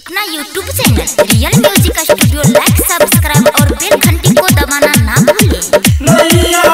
अपना YouTube channel real music studio like subscribe और bell घंटी को दबाना ना भूलें।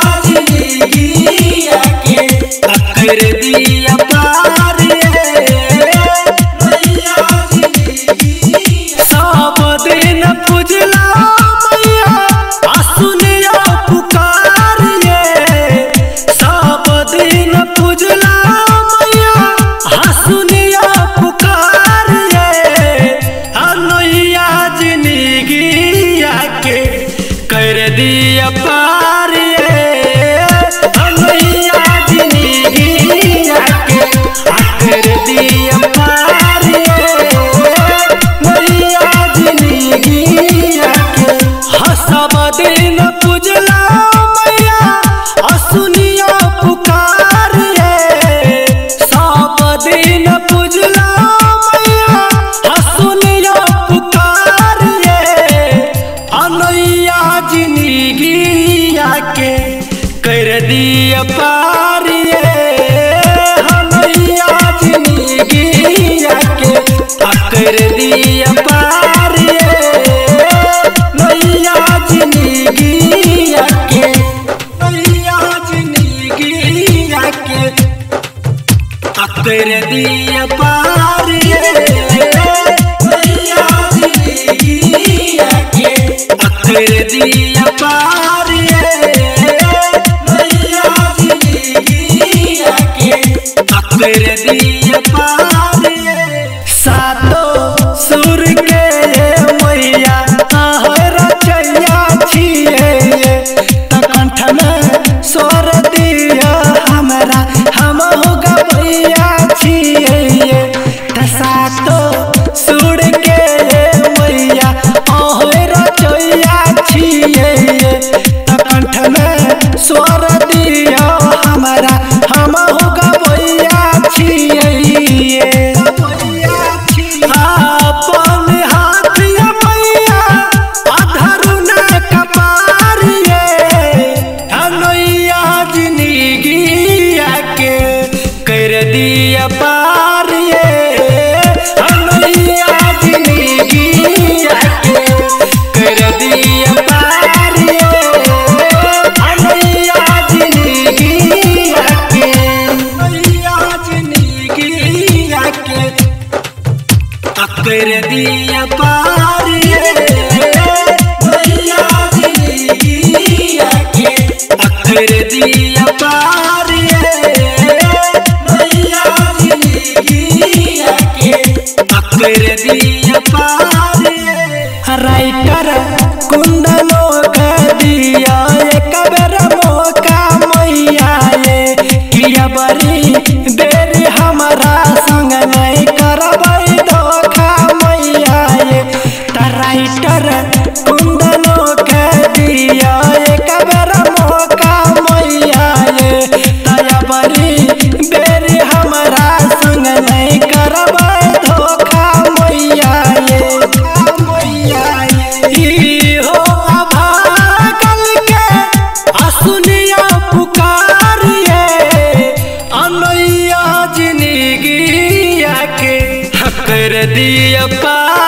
कर दिया पार हनैया जिंदगिया के कर दिया पार नैया जिंदगिया के नैया जिंदगिया के कर दिया पार नैया जिंदगिया के कर दिया पार कर दिया पार सातो सुर के मैया रचैया छिए कंठ में स्वर दिया हमरा हम गबैया छिए सातो सुर के मैया रचैया छिए कंठ में स्वर दिया हमरा हम गबैया अपन हाथ मैया अधरुन कपार हनैया जिंदगिया के कर दिया पार हनैया जिंदगिया के कर दिया पार हनैया जिंदगिया के नैया जिंदगिया के कर दिया पार नैया जिंदगिया के कर दिया पार नैया जिंदगिया के कर दिया पार राइटर कुंदनो कर दिया एक बेर मौका मैया किया बड़ी देर हमारा संग नहीं करबै धोखा मैया राइटर कुंदनो के दिया एक बेर मौका मैया तया बड़ी बेर हमारा संग नहीं करबै धोखा मैया हो अभागल के असुनिया पुकार अनैया जिंदगिया के कर दिया पार